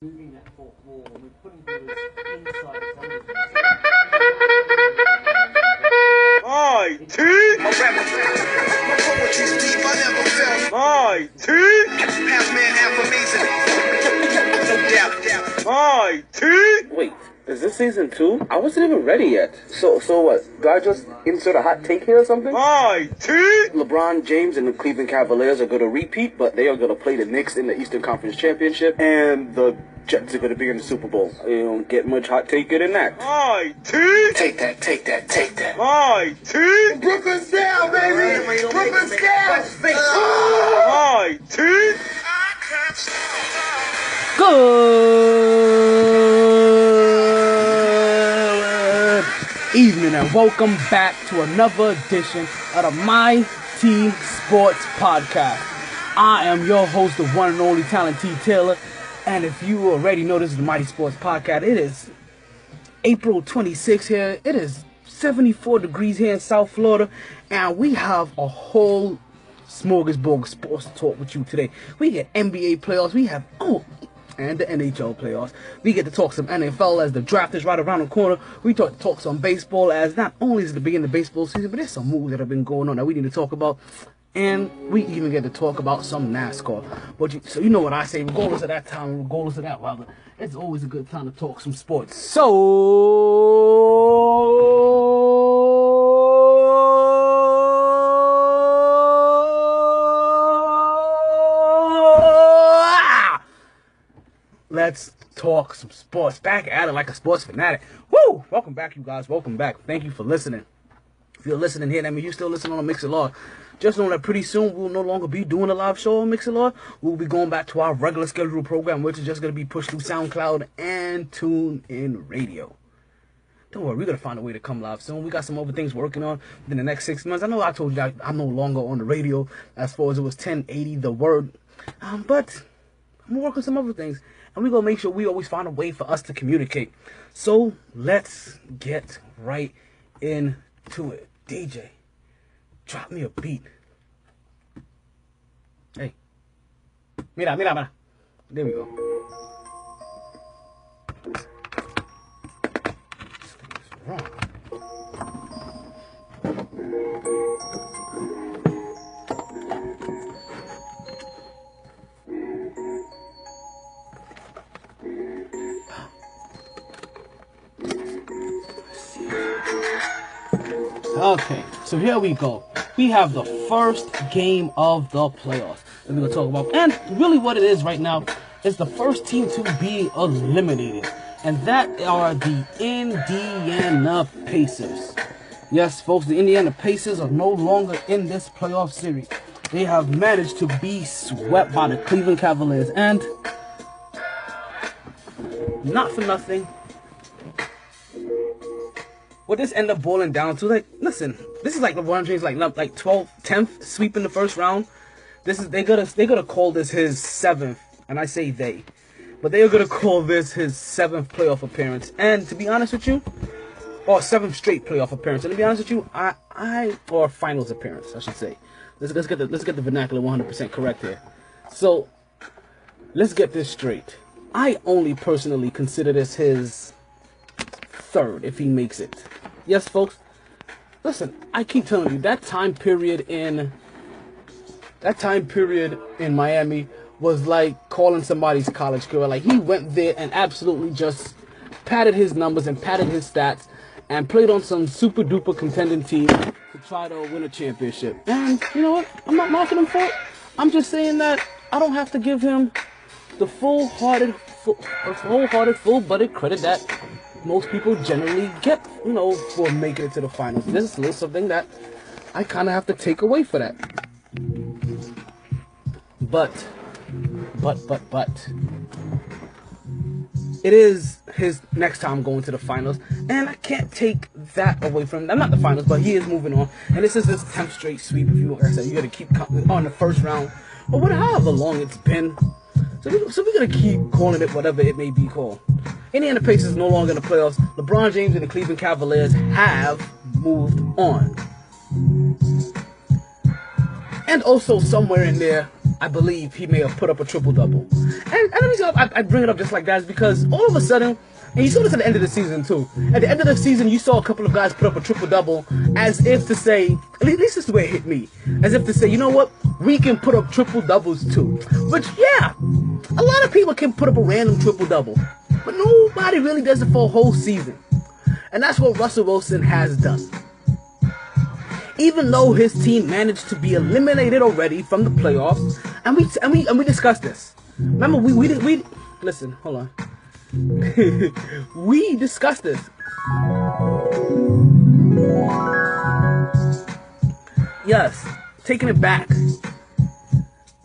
moving that fourth wall and we're putting those inside the zone. MyT! MyT! MyT! Wait, is this season 2? I wasn't even ready yet. So what? Do I just insert a hot take here or something? MyT! LeBron James and the Cleveland Cavaliers are going to repeat, but they are going to play the Knicks in the Eastern Conference Championship, and the Jets are going to be in the Super Bowl. You don't get much hot taker than that. MyT! Take that. MyT! Brooklyn's down, baby! Brooklyn's down! MyT! Good evening and welcome back to another edition of the MyT Sports Podcast. I am your host, the one and only Talent T. Taylor, and if you already know, this is the MyT Sports Podcast. It is April 26th here. It is 74 degrees here in South Florida, and we have a whole smorgasbord of sports to talk with you today. We get NBA playoffs, and the NHL playoffs. We get to talk some NFL as the draft is right around the corner. We talk some baseball as not only is it the beginning of the baseball season, but there's some moves that have been going on that we need to talk about. And we even get to talk about some NASCAR. So you know what I say, regardless of that time, regardless of that weather, it's always a good time to talk some sports. Let's talk some sports. Back at it like a sports fanatic. Woo! Welcome back, you guys. Welcome back. Thank you for listening. If you're listening here, that means you still listening on Mixer. Just know that pretty soon we'll no longer be doing a live show on Mixer. We'll be going back to our regular scheduled program, which is just going to be pushed through SoundCloud and TuneIn Radio. Don't worry, we're going to find a way to come live soon. We got some other things working on within the next 6 months. I know I told you that I'm no longer on the radio as far as it was 1080 the word. But I'm going to work on some other things. And we're going to make sure we always find a way for us to communicate. So let's get right into it. DJ, drop me a beat. Hey. Mira. There we go. This thing is wrong. Okay, so here we go. We have the first game of the playoffs that we're going to talk about. And really what it is right now is the first team to be eliminated. And that are the Indiana Pacers. Yes, folks, the Indiana Pacers are no longer in this playoff series. They have managed to be swept by the Cleveland Cavaliers. And not for nothing, what this end up boiling down to, like, listen, this is like LeBron James, like 12th, 10th sweep in the first round. This is they gonna call this his 7th, and I say they, but they are gonna call this his 7th playoff appearance. And to be honest with you, or 7th straight playoff appearance. And to be honest with you, or finals appearance, I should say. Let's get the vernacular 100% correct here. So let's get this straight. I only personally consider this his 3rd if he makes it. Yes, folks. Listen, I keep telling you that time period in Miami was like calling somebody's college career. Like, he went there and absolutely just padded his numbers and padded his stats and played on some super duper contending team to try to win a championship. And you know what? I'm not knocking him for it. I'm just saying that I don't have to give him the full-blooded credit that most people generally get, for making it to the finals. This is a little something that I kind of have to take away for that. But, it is his next time going to the finals, and I can't take that away from him. I'm not the finals, but he is moving on, and this is his 10th straight sweep. If you, like I said, you got to keep on the first round, or however long it's been. So we're going to keep calling it whatever it may be called. Indiana Pacers no longer in the playoffs. LeBron James and the Cleveland Cavaliers have moved on. And also somewhere in there, I believe he may have put up a triple-double. And the reason I bring it up just like that is because all of a sudden, and you saw this at the end of the season too. At the end of the season, you saw a couple of guys put up a triple-double as if to say, at least this is the way it hit me, as if to say, you know what, we can put up triple-doubles too. Which, yeah, a lot of people can put up a random triple-double, but nobody really does it for a whole season. And that's what Russell Wilson has done. Even though his team managed to be eliminated already from the playoffs, and we discussed this. Remember, we listen, hold on. We discussed this. Yes, taking it back.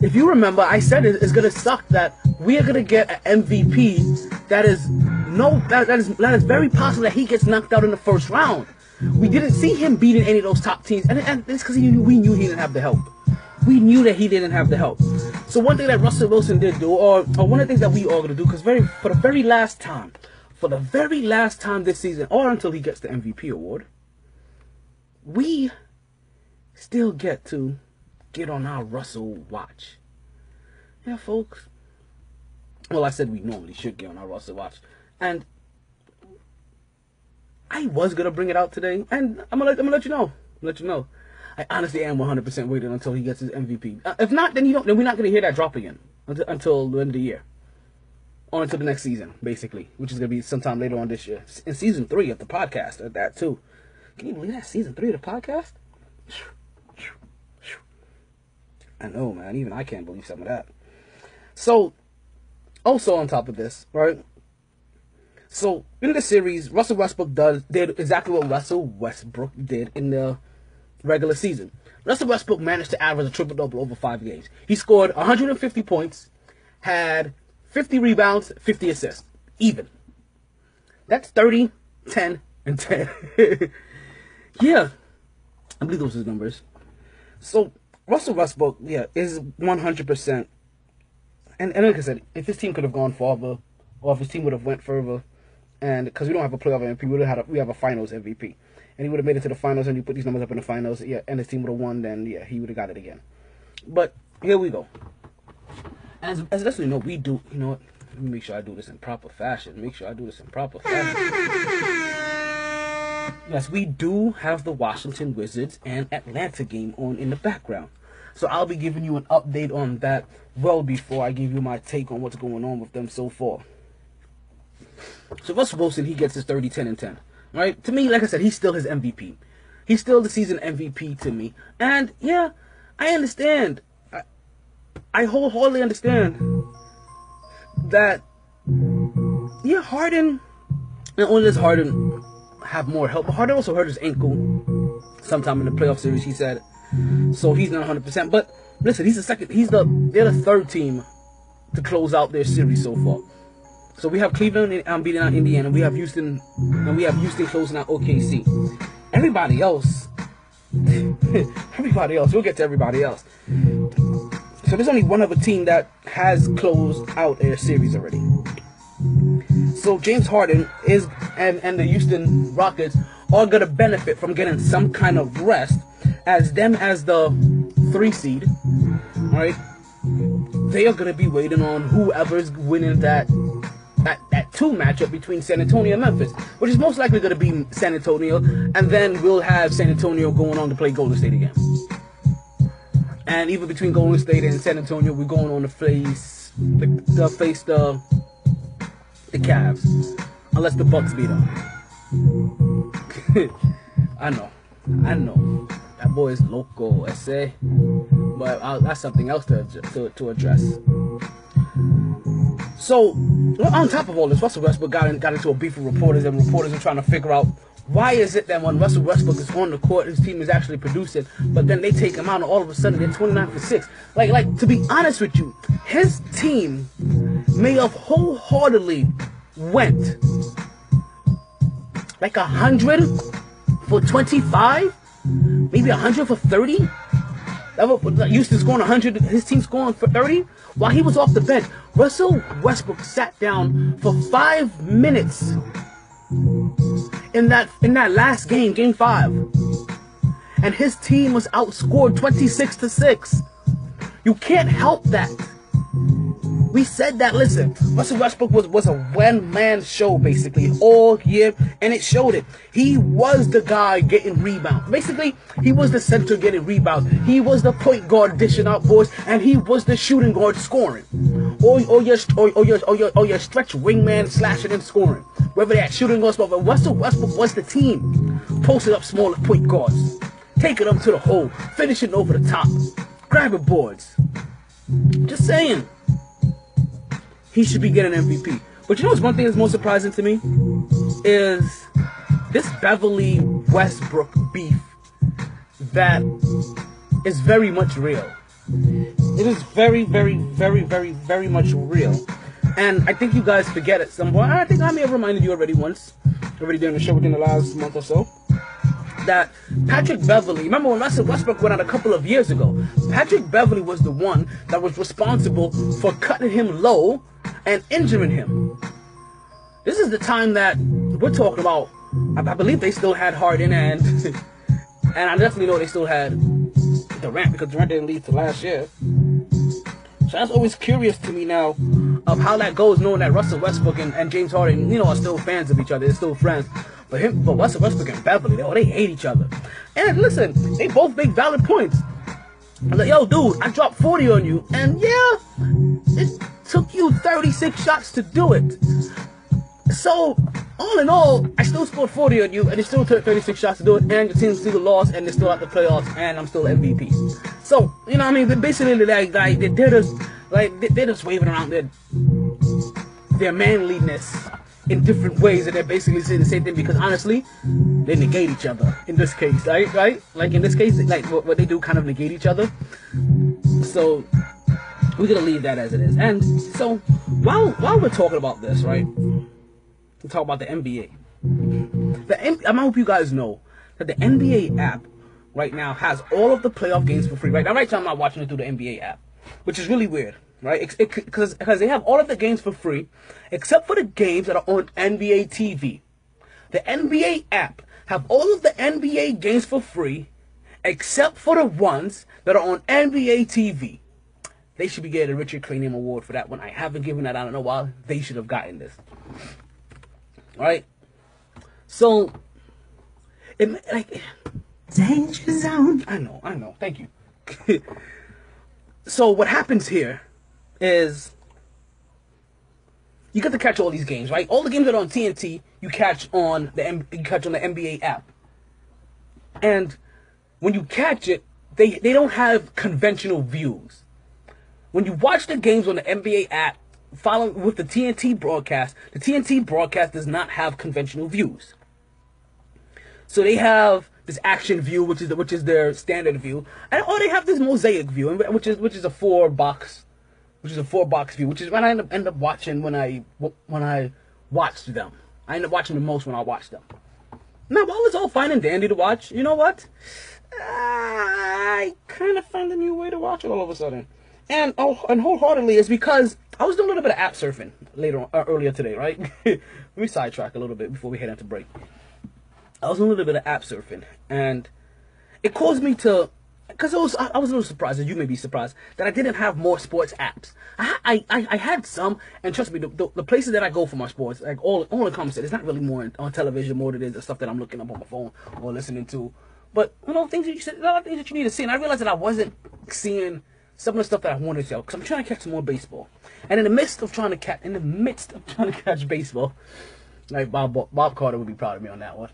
If you remember, I said it's gonna suck that we are gonna get an MVP that is very possible that he gets knocked out in the first round. We didn't see him beating any of those top teams, and it's because we knew he didn't have the help. We knew that he didn't have the help. So one thing that Russell Wilson did do, or one of the things that we are going to do, because for the very last time this season, or until he gets the MVP award, we still get to get on our Russell watch. Yeah, folks. Well, I said we normally should get on our Russell watch, and I was gonna bring it out today, and I'm gonna let you know. I honestly am 100% waiting until he gets his MVP. If not, then we're not gonna hear that drop again until the end of the year, or until the next season, basically, which is gonna be sometime later on this year, in season 3 of the podcast. At that too. Can you believe that, season 3 of the podcast? I know, man. Even I can't believe some of that. So, also on top of this, right? So, in the series, Russell Westbrook did exactly what Russell Westbrook did in the regular season. Russell Westbrook managed to average a triple-double over 5 games. He scored 150 points, had 50 rebounds, 50 assists. Even. That's 30, 10, and 10. Yeah. I believe those are his numbers. So, Russell Westbrook, yeah, is 100%. And like I said, if his team could have gone farther, or if his team would have went further, and because we don't have a playoff MVP, we have a finals MVP. And he would have made it to the finals, and you put these numbers up in the finals, yeah, and his team would have won, then, yeah, he would have got it again. But, here we go. As you know, we do, you know what, let me make sure I do this in proper fashion. Yes, we do have the Washington Wizards and Atlanta game on in the background. So I'll be giving you an update on that well before I give you my take on what's going on with them so far. So Russell Wilson, he gets his 30, 10, and 10. Right? To me, like I said, he's still his MVP. He's still the season MVP to me. And, yeah, I understand. I wholeheartedly understand that, yeah, Harden, not only does Harden have more help, but Harden also hurt his ankle sometime in the playoff series, he said. So he's not 100%. But listen, they're the third team to close out their series so far. So we have Cleveland beating out Indiana. We have Houston, and we have Houston closing out OKC. Everybody else, we'll get to everybody else. So there's only one other team that has closed out their series already. So James Harden and the Houston Rockets are going to benefit from getting some kind of rest, as the 3 seed, right? They are going to be waiting on whoever's winning that 2 matchup between San Antonio and Memphis, which is most likely going to be San Antonio, and then we'll have San Antonio going on to play Golden State again. And even between Golden State and San Antonio, we're going on to face the Cavs, unless the Bucks beat them. I know. That boy is loco, I say. But that's something else to address. So, on top of all this, Russell Westbrook got into a beef with reporters, and reporters are trying to figure out why is it that when Russell Westbrook is on the court, his team is actually producing, but then they take him out, and all of a sudden they're 29 for 6. Like to be honest with you, his team may have wholeheartedly went like 100 for 25, maybe 100 for 30. Houston scoring 100, his team scoring for 30. While he was off the bench, Russell Westbrook sat down for 5 minutes in that last game, game 5, and his team was outscored 26-6. You can't help that. We said that, listen, Russell Westbrook was a one-man show, basically, all year, and it showed it. He was the guy getting rebounds. Basically, he was the center getting rebounds. He was the point guard dishing out boards, and he was the shooting guard scoring. Or your stretch wingman slashing and scoring. Whether that shooting guard spot, but Russell Westbrook was the team. Posted up smaller point guards. Taking them to the hole. Finishing over the top. Grabbing boards. Just saying. He should be getting MVP. But you know what's one thing that's most surprising to me? Is this Beverly Westbrook beef that is very much real. It is very, very, very, very, very much real. And I think you guys forget it somewhere. I think I may have reminded you already once, already during the show within the last month or so, that Patrick Beverly, remember when Russell Westbrook went out a couple of years ago, Patrick Beverly was the one that was responsible for cutting him low and injuring him. This is the time that we're talking about. I believe they still had Harden and I definitely know they still had Durant, because Durant didn't leave till last year. So that's always curious to me now of how that goes, knowing that Russell Westbrook and James Harden, you know, are still fans of each other. They're still friends. But Russell Westbrook and Beverly, they hate each other. And listen, they both make valid points. I'm like, yo, dude, I dropped 40 on you, and yeah, it took you 36 shots to do it. So, all in all, I still scored 40 on you, and it still took 36 shots to do it, and your team still lost, and they're still at the playoffs, and I'm still MVP. So, you know what I mean? They're basically they're just waving around their manliness in different ways, and they're basically saying the same thing, because honestly, they negate each other in this case, right? Like in this case, like what they do kind of negate each other. So we're gonna leave that as it is. And so while we're talking about this, right, we talk about the NBA. I hope you guys know that the NBA app right now has all of the playoff games for free. Right now, I'm not watching it through the NBA app, which is really weird. Right, because they have all of the games for free, except for the games that are on NBA TV. The NBA app have all of the NBA games for free, except for the ones that are on NBA TV. They should be getting a Richard Cranium Award for that one. I haven't given that out in a while. They should have gotten this. Right? So, danger zone. I know. Thank you. So what happens here is you get to catch all these games, right? All the games that are on TNT, you catch on the NBA app. And when you catch it, they don't have conventional views. When you watch the games on the NBA app, following with the TNT broadcast does not have conventional views. So they have this action view, which is their standard view, or they have this mosaic view, which is a four box view, which is what I end up watching when I watch them. I end up watching the most when I watch them. Now, while it's all fine and dandy to watch, you know what? I kind of find a new way to watch it all of a sudden. And wholeheartedly, it's because I was doing a little bit of app surfing earlier today, right? Let me sidetrack a little bit before we head into break. I was doing a little bit of app surfing, and it caused me to, because I was a little surprised, and you may be surprised, that I didn't have more sports apps. I had some, and trust me, the places that I go for my sports, like all the comments, it's not really more on television, more than it is the stuff that I'm looking up on my phone or listening to. But, you know, things that you said, a lot of things that you need to see, and I realized that I wasn't seeing some of the stuff that I wanted to, because I'm trying to catch some more baseball. And in the midst of trying to catch baseball, like Bob Carter would be proud of me on that one.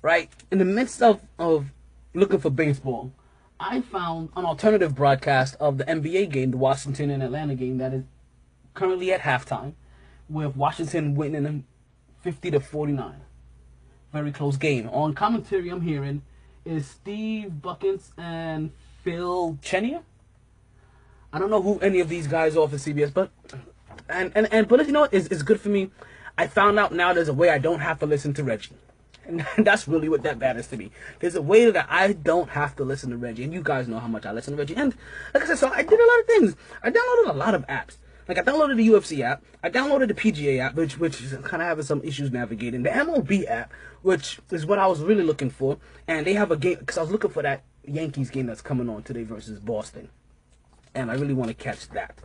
Right? In the midst of looking for baseball, I found an alternative broadcast of the NBA game, the Washington and Atlanta game, that is currently at halftime, with Washington winning 50-49. Very close game. On commentary, I'm hearing is Steve Buckins and Phil Chenier. I don't know who any of these guys are for CBS, but you know what? It's good for me. I found out now there's a way I don't have to listen to Reggie. And that's really what that matters to me. There's a way that I don't have to listen to Reggie. And you guys know how much I listen to Reggie. And like I said, so I did a lot of things. I downloaded a lot of apps. Like I downloaded the UFC app. I downloaded the PGA app, which is kind of having some issues navigating. The MLB app, which is what I was really looking for. And they have a game, because I was looking for that Yankees game that's coming on today versus Boston. and I really want to catch that.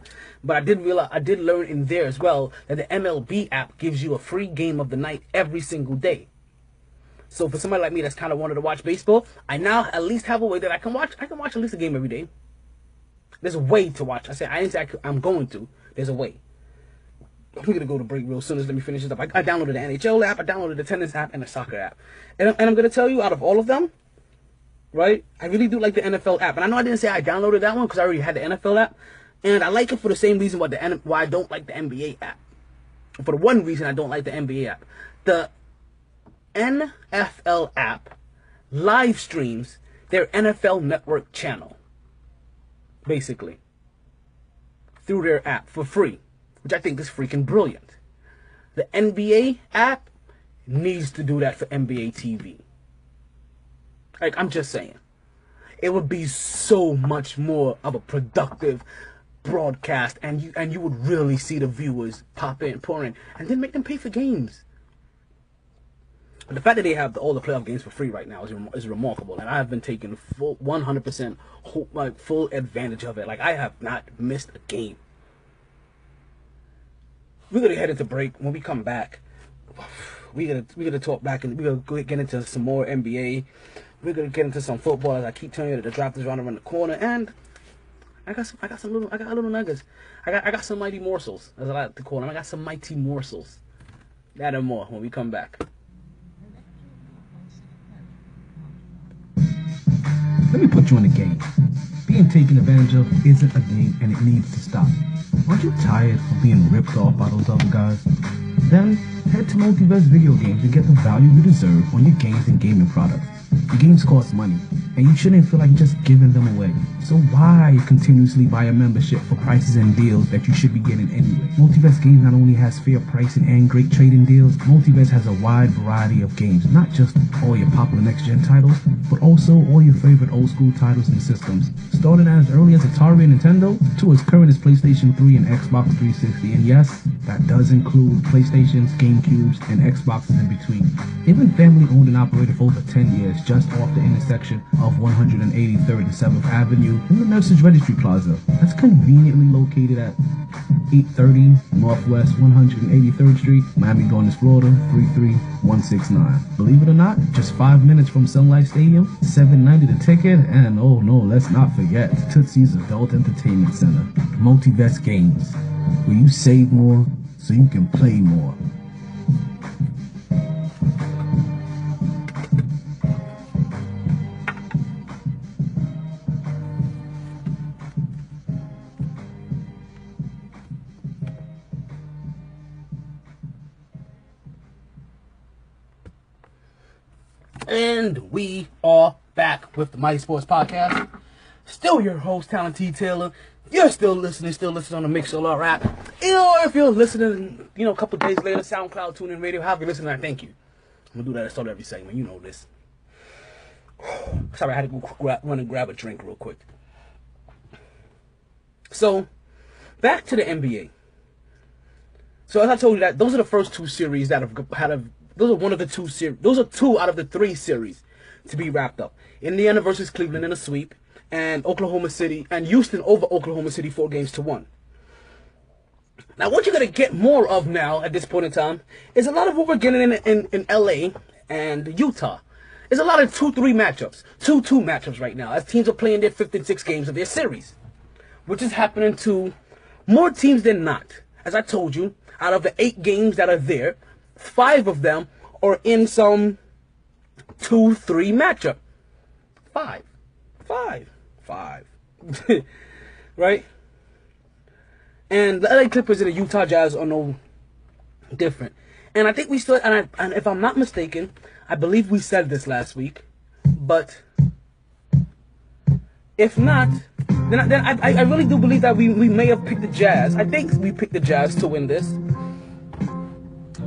But I did learn in there as well that the MLB app gives you a free game of the night every single day. So for somebody like me that's kind of wanted to watch baseball, I now at least have a way that I can watch at least a game every day. There's a way to watch. I didn't say I'm going to. There's a way. We're going to go to break real soon. Let me finish this up. I downloaded the NHL app, I downloaded the tennis app, and the soccer app. And I'm going to tell you, out of all of them, right, I really do like the NFL app. And I know I didn't say I downloaded that one because I already had the NFL app. And I like it for the same reason why I don't like the NBA app. For the one reason I don't like the NBA app. The NFL app live streams their NFL Network channel, basically, through their app for free, which I think is freaking brilliant. The NBA app needs to do that for NBA TV. Like, I'm just saying, it would be so much more of a productive broadcast, and you would really see the viewers pour in, and then make them pay for games. But the fact that they have all the playoff games for free right now is remarkable, and I have been taking full 100% full advantage of it. Like, I have not missed a game. We're gonna head into break. When we come back, we're gonna talk back, and we're gonna get into some more NBA. We're gonna get into some football, as I keep telling you that the draft is right around the corner, and I got little nuggets. I got some mighty morsels, as I like to call them. I got some mighty morsels. That and more when we come back. Let me put you in a game. Being taken advantage of isn't a game, and it needs to stop. Aren't you tired of being ripped off by those other guys? Then head to Multiverse Video Games and get the value you deserve on your games and gaming products. Your games cost money, and you shouldn't feel like just giving them away. So why continuously buy a membership for prices and deals that you should be getting anyway? Multiverse Games not only has fair pricing and great trading deals, Multiverse has a wide variety of games, not just all your popular next-gen titles, but also all your favorite old-school titles and systems, starting as early as Atari and Nintendo to as current as PlayStation 3 and Xbox 360. And yes, that does include PlayStations, GameCubes, and Xboxes in between. They've been family-owned and operated for over 10 years, just off the intersection of 183rd and 7th Avenue in the Nurses Registry Plaza. That's conveniently located at 830 Northwest 183rd Street, Miami Gardens, Florida 33169. Believe it or not, just 5 minutes from Sun Life Stadium, $7.90 the ticket, and oh no, let's not forget Tootsie's Adult Entertainment Center. Multiverse Games, where you save more so you can play more. And we are back with the Mighty Sports Podcast. Still your host, Talent T. Taylor. You're still listening on the Mixlr app. Or if you're listening, a couple days later, SoundCloud, TuneIn Radio, however you're listening, I thank you. I'm going to do that at the start of every segment. You know this. Sorry, I had to go run and grab a drink real quick. So, back to the NBA. So, as I told you, that those are the first two series that have had those are one of the two series. Those are two out of the three series to be wrapped up. Indiana versus Cleveland in a sweep, and Oklahoma City and Houston over Oklahoma City 4-1. Now, what you're gonna get more of now at this point in time is a lot of what we're getting in LA and Utah. There's a lot of 2-3 matchups, 2-2 matchups right now, as teams are playing their 5th and 6th games of their series, which is happening to more teams than not. As I told you, out of the 8 games that are there, 5 of them are in some 2-3 matchup. 5. Right? And the LA Clippers and the Utah Jazz are no different. And I think we still, and if I'm not mistaken, I believe we said this last week, but if not, then I really do believe that we may have picked the Jazz. I think we picked the Jazz to win this,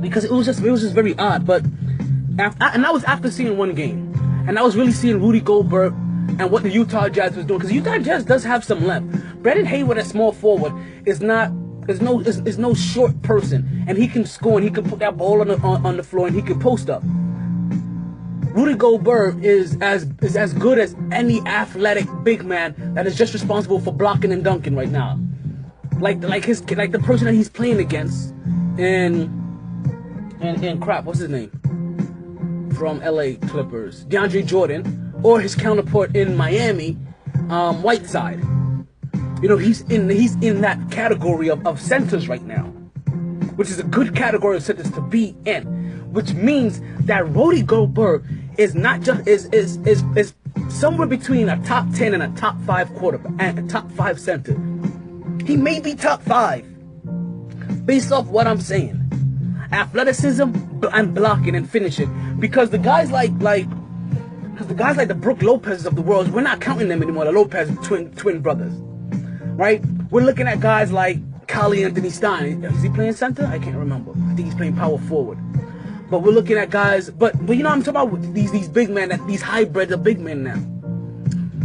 because it was just very odd. But and that was after seeing one game, and I was really seeing Rudy Gobert and what the Utah Jazz was doing, because Utah Jazz does have some length. Brandon Hayward at small forward is no short person, and he can score and he can put that ball on the floor and he can post up. Rudy Gobert is as good as any athletic big man that is just responsible for blocking and dunking right now. Like the person that he's playing against in crap, what's his name? From LA Clippers, DeAndre Jordan, or his counterpart in Miami, Whiteside. You know, he's in that category of centers right now, which is a good category of centers to be in, which means that Rudy Gobert is not just is somewhere between a top 10 and a top 5 quarterback and a top 5 center. He may be top 5, based off what I'm saying. Athleticism and blocking and finishing, because the guys like the Brook Lopez of the world, we're not counting them anymore. The Lopez twin brothers, right? We're looking at guys like Kyle Anthony Stein. Is he playing center? I can't remember. I think he's playing power forward. But we're looking at guys, but you know what I'm talking about, these big men, these hybrids of big men now.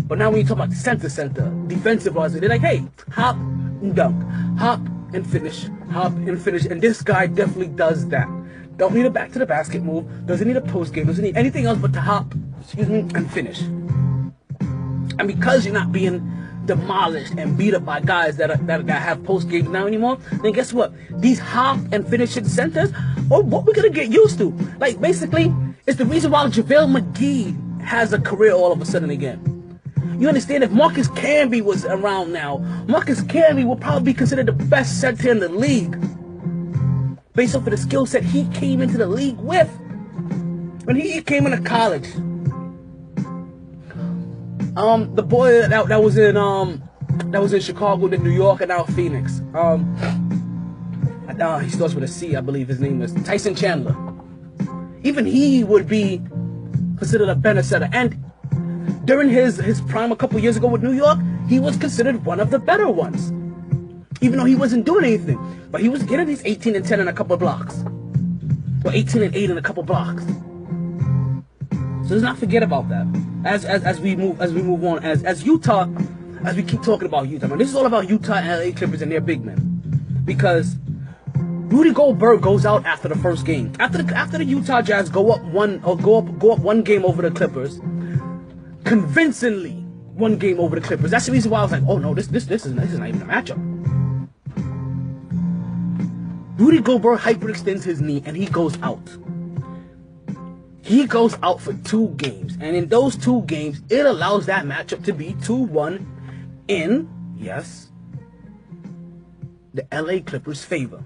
But now when you talk about center, defensive wise, they're like, hey, hop and dunk, hop and finish, hop and finish. And this guy definitely does that. Don't need a back to the basket move, doesn't need a post game, doesn't need anything else but to hop, and finish. And because you're not being demolished and beat up by guys that have post games now anymore, then guess what? These hop and finishing centers are what we're gonna get used to. Like, basically, it's the reason why JaVale McGee has a career all of a sudden again. You understand, if Marcus Camby was around now, Marcus Camby will probably be considered the best center in the league, based off of the skill set he came into the league with when he came into college. The boy that was in Chicago, then New York, and now Phoenix. He starts with a C, I believe his name is Tyson Chandler. Even he would be considered a better center. And during his prime a couple years ago with New York, he was considered one of the better ones. Even though he wasn't doing anything, but he was getting his 18 and 10 in a couple of blocks, or 18 and 8 in a couple of blocks. So let's not forget about that as we move on. As Utah, as we keep talking about Utah, man, this is all about Utah and LA Clippers and their big men, because Rudy Gobert goes out after the first game. After the Utah Jazz go up one game over the Clippers, convincingly one game over the Clippers. That's the reason why I was like, oh no, this is not even a matchup. Rudy Gobert hyperextends his knee and he goes out. He goes out for 2 games, and in those 2 games, it allows that matchup to be 2-1 in, yes, the LA Clippers' favor.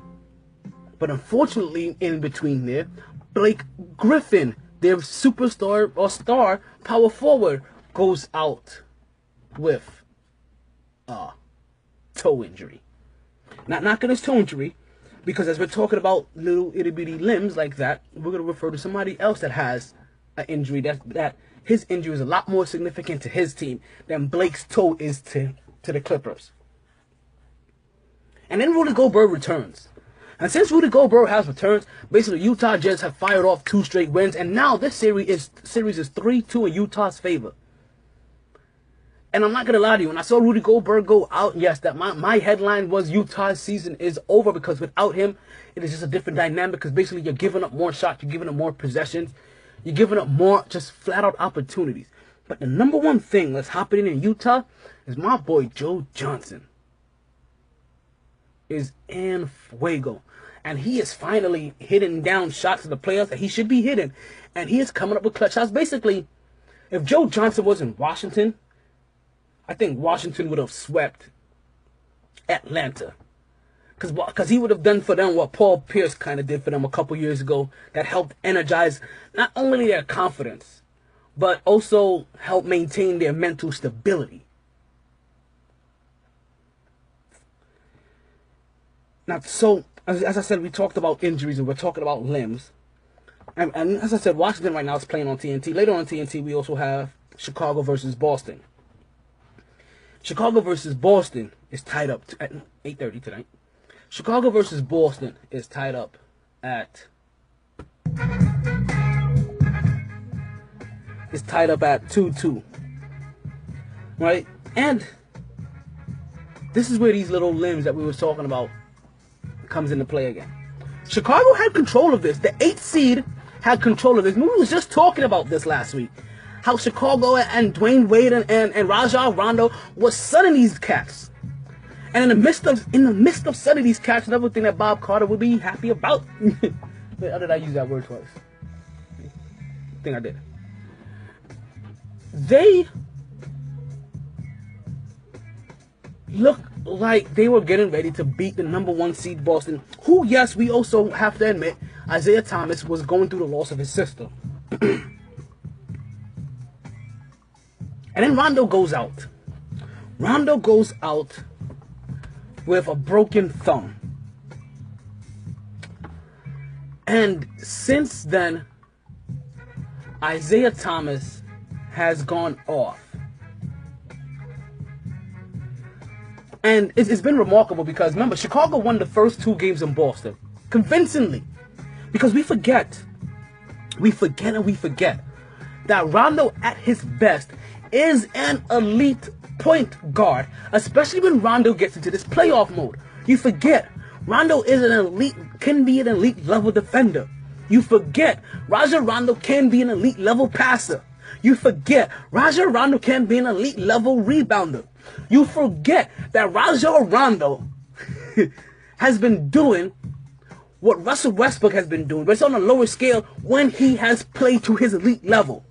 But unfortunately, in between there, Blake Griffin, their superstar or star power forward, goes out with a toe injury. Not knocking his toe injury, because as we're talking about little itty bitty limbs like that, we're going to refer to somebody else that has an injury that his injury is a lot more significant to his team than Blake's toe is to the Clippers. And then Rudy Gobert returns. And since Rudy Gobert has returned, basically Utah Jazz have fired off 2 straight wins, and now this series is 3-2 in Utah's favor. And I'm not going to lie to you, when I saw Rudy Gobert go out, yes, that my headline was Utah's season is over, because without him, it is just a different dynamic, because basically you're giving up more shots, you're giving up more possessions, you're giving up more just flat-out opportunities. But the number one thing that's happening in Utah is my boy Joe Johnson is en fuego. And he is finally hitting down shots in the playoffs that he should be hitting. And he is coming up with clutch shots. Basically, if Joe Johnson was in Washington, I think Washington would have swept Atlanta. Because he would have done for them what Paul Pierce kind of did for them a couple years ago. That helped energize not only their confidence, but also help maintain their mental stability. Now, so, as I said, we talked about injuries and we're talking about limbs. And as I said, Washington right now is playing on TNT. Later on TNT, we also have Chicago versus Boston. Chicago versus Boston is tied up at 8:30 tonight. Chicago versus Boston is tied up at 2-2. Right? And this is where these little limbs that we were talking about comes into play again. Chicago had control of this. The 8th seed had control of this. We was just talking about this last week. How Chicago and Dwayne Wade and Rajon Rondo was sunning these cats. And in the midst of sunning these cats, another thing that Bob Carter would be happy about. How did I use that word twice? I think I did. They look like they were getting ready to beat the number 1 seed Boston, who, yes, we also have to admit, Isaiah Thomas was going through the loss of his sister. And then Rondo goes out. Rondo goes out with a broken thumb. And since then, Isaiah Thomas has gone off. And it's been remarkable because, remember, Chicago won the first 2 games in Boston convincingly. Because we forget that Rondo at his best is an elite point guard, especially when Rondo gets into this playoff mode. You forget Rondo is can be an elite level defender. You forget Rajon Rondo can be an elite level passer. You forget Rajon Rondo can be an elite level rebounder. You forget that Rajon Rondo has been doing what Russell Westbrook has been doing, but it's on a lower scale when he has played to his elite level.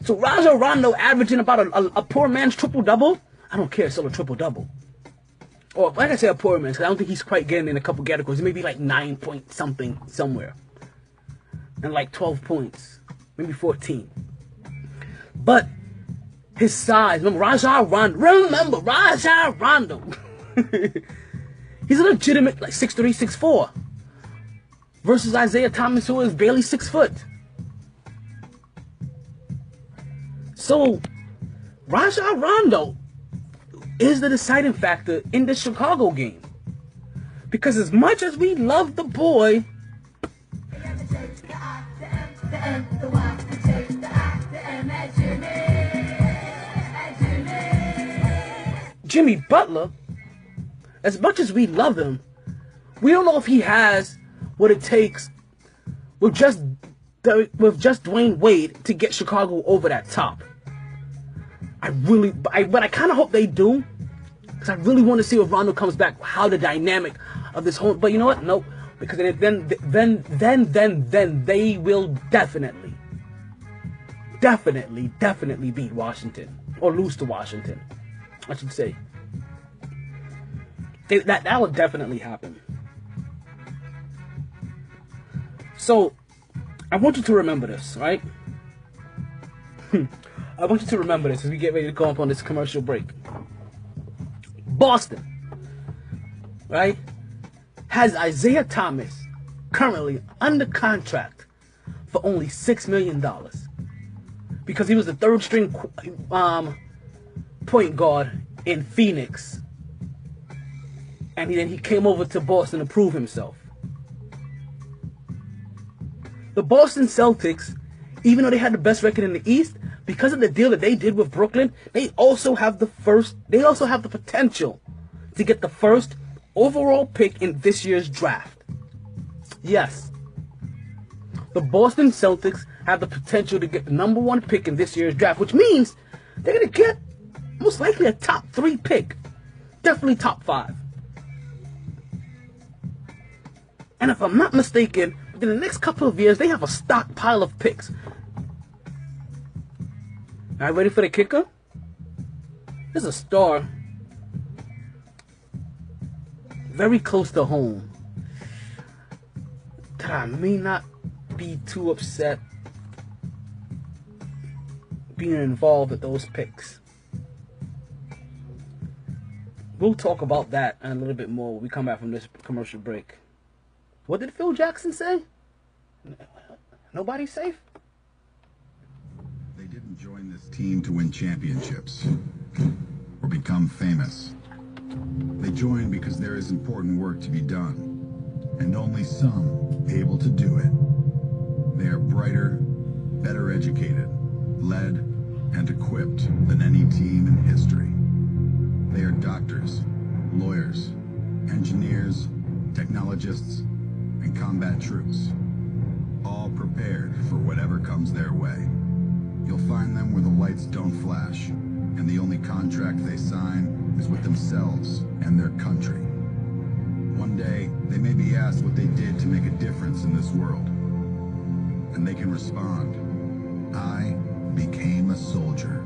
So Rajon Rondo averaging about a poor man's triple-double. I don't care, it's still a triple-double. Or like I say, a poor man's, because I don't think he's quite getting in a couple categories. Maybe like 9 point something somewhere. And like 12 points. Maybe 14. But his size, remember Rajon Rondo. He's a legitimate like 6'3", 6'4". Versus Isaiah Thomas, who is barely 6 foot. So, Rajon Rondo is the deciding factor in the Chicago game. Because as much as we love the boy, Jimmy Butler, as much as we love him, we don't know if he has what it takes with just Dwayne Wade to get Chicago over that top. But I kind of hope they do, because I really want to see if Rondo comes back, how the dynamic of this whole. But you know what? Nope, because then they will definitely beat Washington or lose to Washington, I should say. That will definitely happen. So, I want you to remember this, right? I want you to remember this as we get ready to go up on this commercial break. Boston, right, has Isaiah Thomas currently under contract for only $6 million. Because he was the 3rd string point guard in Phoenix. And then he came over to Boston to prove himself. The Boston Celtics, even though they had the best record in the East, because of the deal that they did with Brooklyn, they also have the potential to get the 1st overall pick in this year's draft. Yes. The Boston Celtics have the potential to get the number 1 pick in this year's draft, which means they're going to get most likely a top 3 pick. Definitely top 5. And if I'm not mistaken, within the next couple of years, they have a stockpile of picks. Alright, ready for the kicker? There's a star very close to home that I may not be too upset being involved with those picks. We'll talk about that and a little bit more when we come back from this commercial break. What did Phil Jackson say? Nobody's safe? They didn't join this team to win championships or become famous. They joined because there is important work to be done, and only some able to do it. They are brighter, better educated, led, and equipped than any team in history. They are doctors, lawyers, engineers, technologists, and combat troops. all prepared for whatever comes their way. You'll find them where the lights don't flash, and the only contract they sign is with themselves and their country. One day, they may be asked what they did to make a difference in this world. And they can respond, I became a soldier.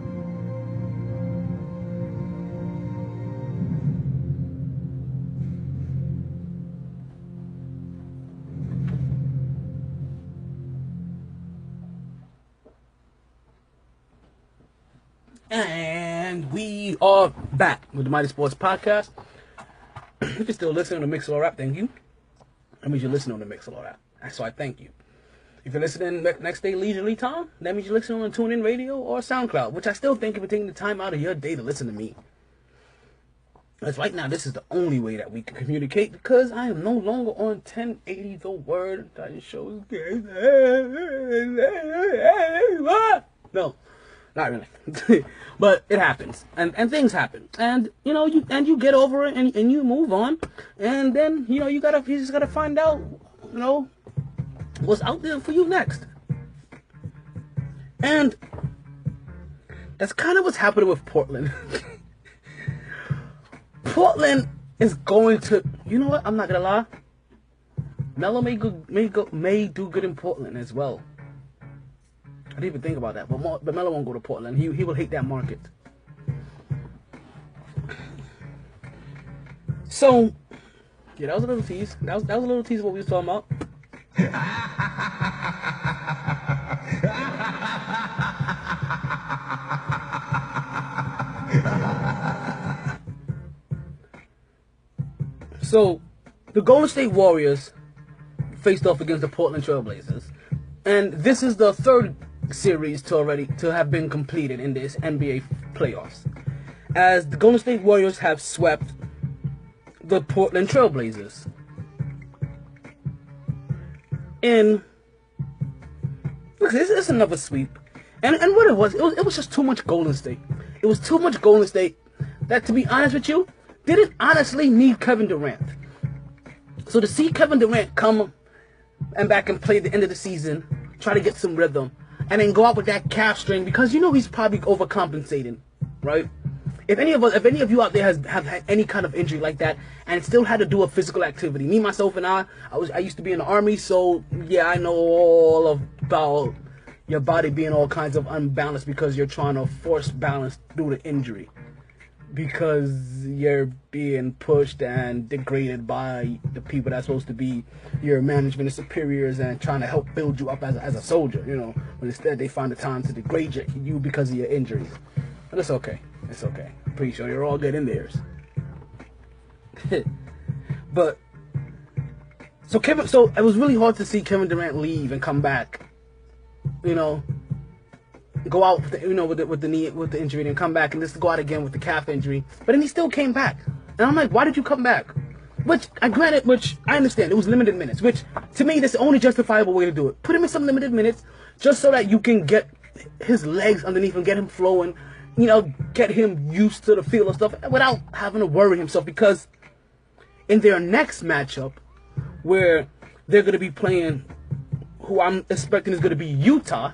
And we are back with the MyT Sports Podcast. If you're still listening on the Mixlr app, thank you. That means you're listening on the Mixlr app. So I thank you. If you're listening next day leisurely time, that means you're listening on TuneIn Radio or SoundCloud, which I still thank you for taking the time out of your day to listen to me. Because right now, this is the only way that we can communicate, because I am no longer on 1080 The Word. That shows good. No. Not really. But it happens. And things happen. And you get over it and you move on. And then, you just gotta find out, what's out there for you next. And that's kind of what's happening with Portland. Portland is going to, you know what, I'm not gonna lie. Melo may do good in Portland as well. I didn't even think about that, but Melo won't go to Portland. He will hate that market. So, yeah, that was a little tease. That was a little tease of what we was talking about. So, the Golden State Warriors faced off against the Portland Trail Blazers, and this is the third series to have been completed in this NBA playoffs, as the Golden State Warriors have swept the Portland Trail Blazers in. Look, this is another sweep, and what it was just too much Golden State. It was too much Golden State that, to be honest with you, didn't honestly need Kevin Durant. So to see Kevin Durant come and back and play at the end of the season, try to get some rhythm, and then go out with that calf strain, because he's probably overcompensating, right? If any of you out there have had any kind of injury like that and still had to do a physical activity, me, myself, and I used to be in the Army, so yeah, I know all about your body being all kinds of unbalanced because you're trying to force balance through the injury, because you're being pushed and degraded by the people that's supposed to be your management and superiors and trying to help build you up as a soldier, but instead they find the time to degrade you because of your injuries. But it's okay. It's okay. I'm pretty sure you're all good in theirs. But so it was really hard to see Kevin Durant leave and come back, go out with the injury and come back and just go out again with the calf injury. But then he still came back. And I'm like, why did you come back? Which I understand, it was limited minutes, which to me that's the only justifiable way to do it. Put him in some limited minutes just so that you can get his legs underneath him, get him flowing, get him used to the feel of stuff without having to worry himself, because in their next matchup, where they're going to be playing who I'm expecting is going to be Utah,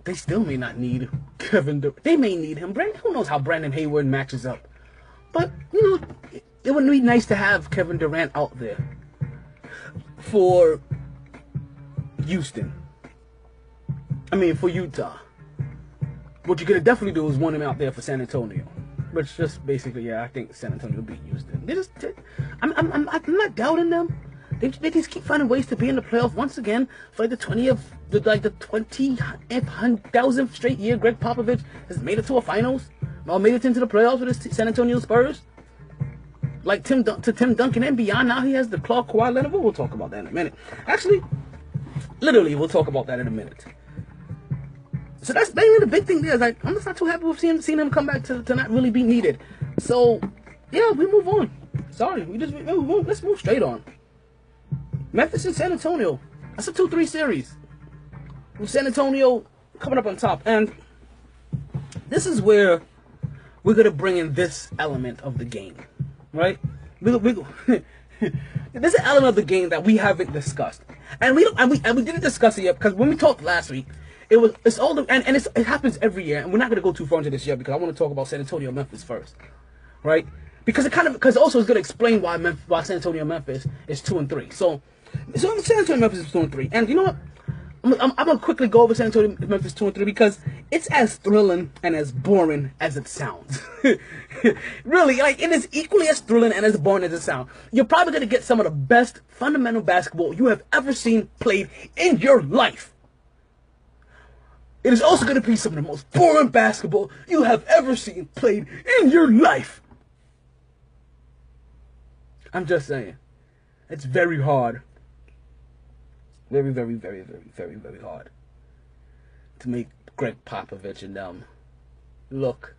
they still may not need Kevin Durant. They may need him. Who knows how Brandon Hayward matches up? But, it would be nice to have Kevin Durant out there for Houston. For Utah. What you could definitely do is want him out there for San Antonio. Which just basically, I think San Antonio will beat Houston. I'm not doubting them. They just keep finding ways to be in the playoffs once again for the 20,000th straight year. Greg Popovich has made it to a finals, or made it into the playoffs with his San Antonio Spurs. Like Tim Duncan and beyond. Now he has the Claw Kawhi Leonard. We'll talk about that in a minute. Actually, literally, we'll talk about that in a minute. So that's mainly the big thing there. Is like, I'm just not too happy with seeing him come back to not really be needed. So yeah, we move on. Sorry, let's move straight on. Memphis and San Antonio. That's a 2-3 series. With San Antonio coming up on top. And this is where we're going to bring in this element of the game. Right? There's an element of the game that we haven't discussed, and we didn't discuss it yet because when we talked last week, it happens every year, and we're not gonna go too far into this yet because I want to talk about San Antonio, Memphis first, right? Because also it's gonna explain why San Antonio, Memphis is 2-3. So San Antonio, Memphis is 2-3, and you know what? I'm gonna quickly go over San Antonio, Memphis 2-3 because it's as thrilling and as boring as it sounds. Really, like, it is equally as thrilling and as boring as it sounds. You're probably gonna get some of the best fundamental basketball you have ever seen played in your life. It is also gonna be some of the most boring basketball you have ever seen played in your life. I'm just saying, it's very hard. Very, very, very, very, very, very hard to make Greg Popovich and them look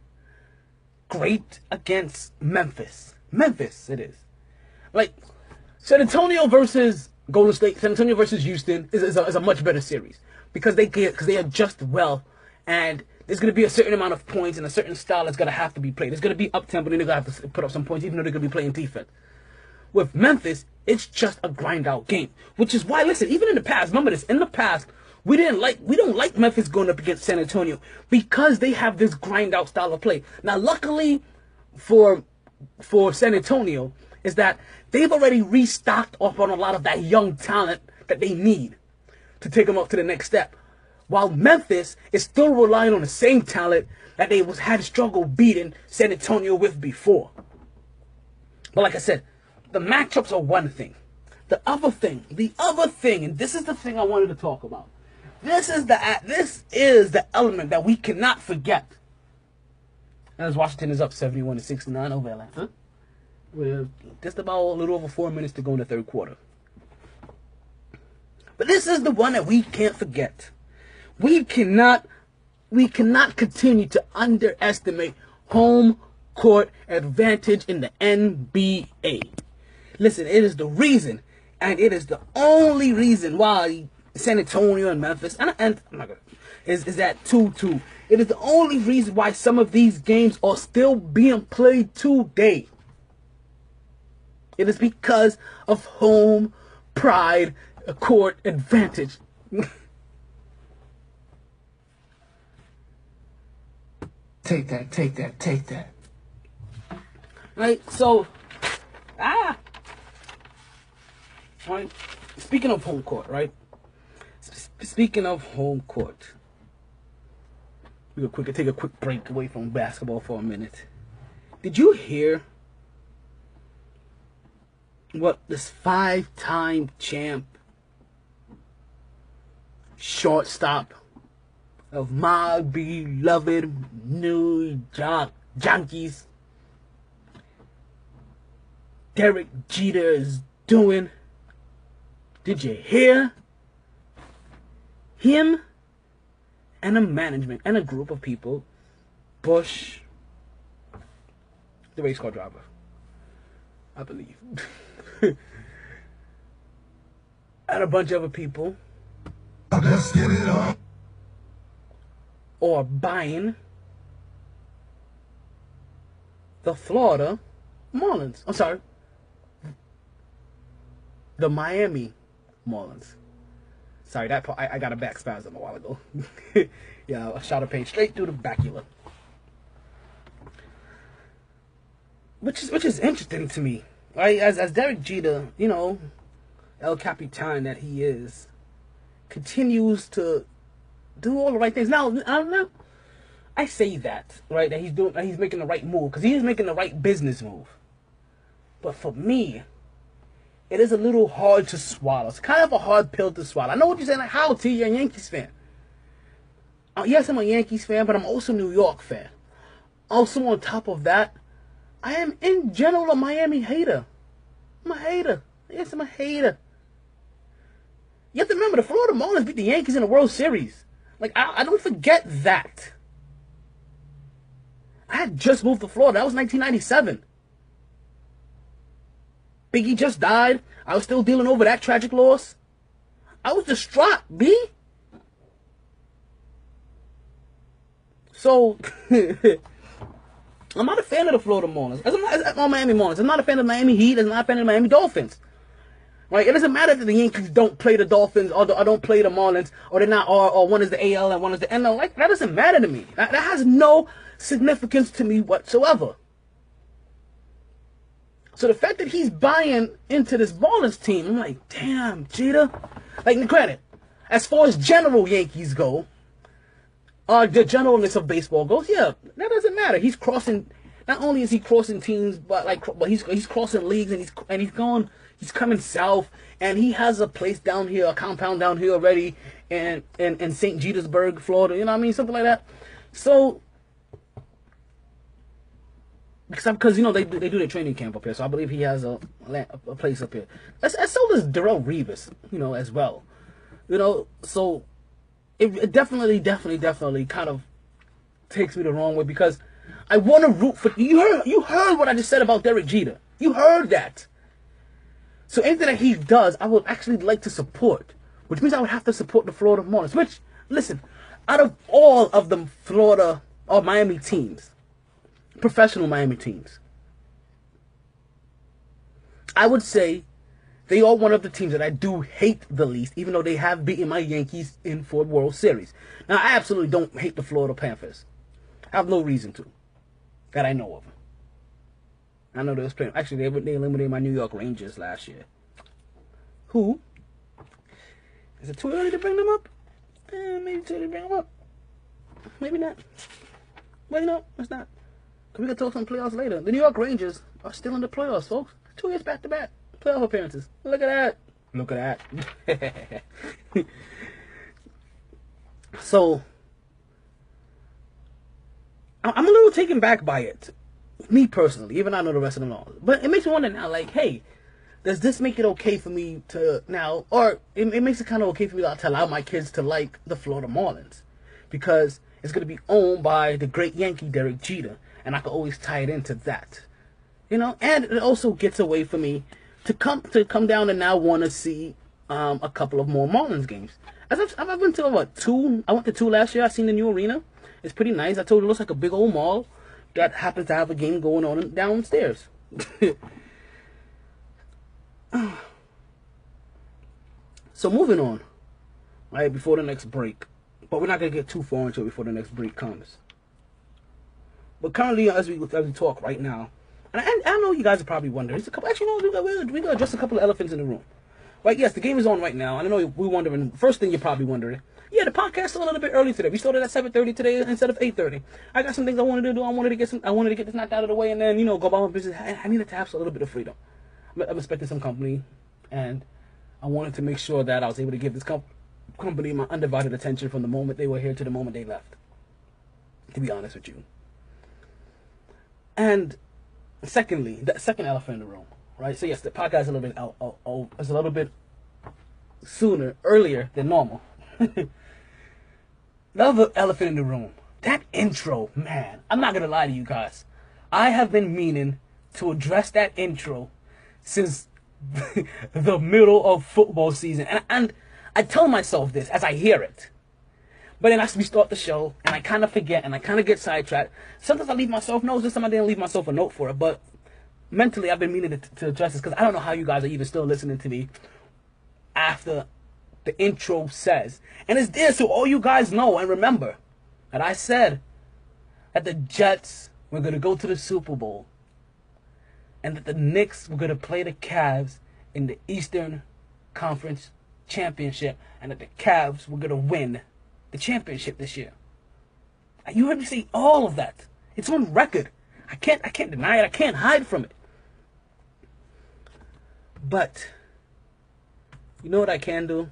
great against Memphis. Memphis, it is. Like, San Antonio versus Golden State, San Antonio versus Houston is a much better series because they adjust well, and there's going to be a certain amount of points and a certain style that's going to have to be played. It's going to be up-tempo, and they're going to have to put up some points, even though they're going to be playing defense. With Memphis, it's just a grind-out game, which is why, listen, even in the past, remember this, in the past, we don't like Memphis going up against San Antonio because they have this grind-out style of play. Now, luckily for San Antonio, is that they've already restocked up on a lot of that young talent that they need to take them up to the next step. While Memphis is still relying on the same talent that they had struggle beating San Antonio with before. But like I said, the matchups are one thing. The other thing, and this is the thing I wanted to talk about. This is the element that we cannot forget. As Washington is up 71-69 over Atlanta, with just about a little over 4 minutes to go in the third quarter. But this is the one that we can't forget. We cannot continue to underestimate home court advantage in the NBA. Listen, it is the reason, and it is the only reason why San Antonio and Memphis, and I'm not gonna, is that 2-2. It is the only reason why some of these games are still being played today. It is because of home pride court advantage. Take that. Right, so, right, speaking of home court, right? Speaking of home court, we'll take a quick break away from basketball for a minute. Did you hear what this 5-time champ shortstop of my beloved New York Yankees, Derek Jeter, is doing? Did you hear? Him and a management and a group of people, Bush, the race car driver, I believe, and a bunch of other people, let's get it on, or buying the Florida Marlins. I'm sorry, the Miami Marlins. Sorry, that part, I got a back spasm a while ago. Yeah, I shot a pain straight through the bacula. Which is interesting to me, right? As Derek Jeter, you know, El Capitan that he is, continues to do all the right things. Now, I don't know. I say that, right? That he's making the right move because he is making the right business move. But for me, it is a little hard to swallow. It's kind of a hard pill to swallow. I know what you're saying. Like, how, T? You're a Yankees fan. Yes, I'm a Yankees fan, but I'm also a New York fan. Also, on top of that, I am, in general, a Miami hater. I'm a hater. Yes, I'm a hater. You have to remember, the Florida Marlins beat the Yankees in the World Series. Like, I don't forget that. I had just moved to Florida. That was 1997. Biggie just died. I was still dealing over that tragic loss. I was distraught, B. So, I'm not a fan of the Florida Marlins. I'm Miami Marlins. I'm not a fan of Miami Heat. I'm not a fan of the Miami Dolphins. Right? It doesn't matter that the Yankees don't play the Dolphins or don't play the Marlins, or they're not, or one is the AL and one is the NL. Like, that doesn't matter to me. That has no significance to me whatsoever. So the fact that he's buying into this Marlins team, I'm like, damn, Jeter. Like, granted, as far as general Yankees go, the generalness of baseball goes, yeah, that doesn't matter. He's crossing. Not only is he crossing teams, but he's crossing leagues, and he's coming south, and he has a place down here, a compound down here already, in St. Petersburg, Florida. You know what I mean, something like that. So, because you know they do their training camp up here, so I believe he has a place up here. And so does Darrell Revis, you know, as well. You know, so it definitely kind of takes me the wrong way, because I want to root for you. Heard what I just said about Derek Jeter. You heard that. So anything that he does, I would actually like to support, which means I would have to support the Florida Marlins. Which, listen, out of all of the Florida or Miami teams, professional Miami teams, I would say they are one of the teams that I do hate the least, even though they have beaten my Yankees in 4 World Series. Now, I absolutely don't hate the Florida Panthers. I have no reason to, that I know of. I know they was playing. Actually, they eliminated my New York Rangers last year. Who? Is it too early to bring them up? Maybe too early to bring them up. Maybe not. Well, no, it's not. Because we can talk some playoffs later. The New York Rangers are still in the playoffs, folks. 2 years back-to-back playoff appearances. Look at that. Look at that. So, I'm a little taken back by it. Me personally, even I know the rest of them all. But it makes me wonder now, like, hey, does this make it okay for me to now, or it makes it kind of okay for me to allow my kids to like the Florida Marlins? Because it's going to be owned by the great Yankee Derek Jeter, and I can always tie it into that. You know, and it also gets away from me to come down and now want to see a couple of more Marlins games. I've been to, what, 2? I went to 2 last year. I seen the new arena. It's pretty nice. I told you it looks like a big old mall that happens to have a game going on downstairs. So moving on, right, before the next break. But we're not going to get too far into it before the next break comes. But currently, as we talk right now, and I know you guys are probably wondering, actually, no, we got just a couple of elephants in the room. Right, yes, the game is on right now, and I know we're wondering, first thing you're probably wondering, yeah, the podcast is a little bit early today. We started at 7:30 today instead of 8:30. I got some things I wanted to do. I wanted to get this knocked out of the way, and then, you know, go about my business. I needed to have a little bit of freedom. I'm expecting some company, and I wanted to make sure that I was able to give this company my undivided attention from the moment they were here to the moment they left, to be honest with you. And secondly, the second elephant in the room, right? So yes, the podcast is a little bit earlier than normal. The other elephant in the room, that intro, man, I'm not gonna lie to you guys. I have been meaning to address that intro since the middle of football season, and I tell myself this as I hear it. But then we start the show, and I kind of forget, and I kind of get sidetracked. Sometimes I leave myself notes. This time I didn't leave myself a note for it, but mentally I've been meaning to address this, because I don't know how you guys are even still listening to me after the intro says. And it's there so all you guys know and remember that I said that the Jets were going to go to the Super Bowl, and that the Knicks were going to play the Cavs in the Eastern Conference Championship, and that the Cavs were going to win the championship this year. You heard me say all of that. It's on record. I can't deny it. I can't hide from it. But you know what I can do?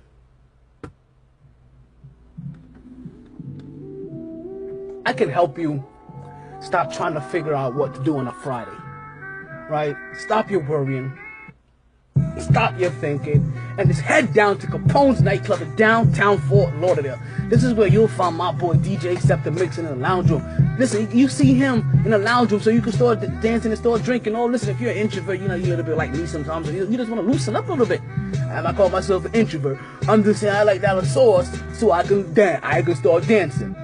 I can help you stop trying to figure out what to do on a Friday. Right? Stop your worrying. Stop your thinking. And just head down to Capone's nightclub in downtown Fort Lauderdale. This is where you'll find my boy DJ Scepter mixing in the lounge room. Listen, you see him in the lounge room so you can start dancing and start drinking. Oh, listen, if you're an introvert, you know, you're a little bit like me sometimes. You just want to loosen up a little bit. And I call myself an introvert. I'm just saying I like that sauce so I can dance. I can start dancing.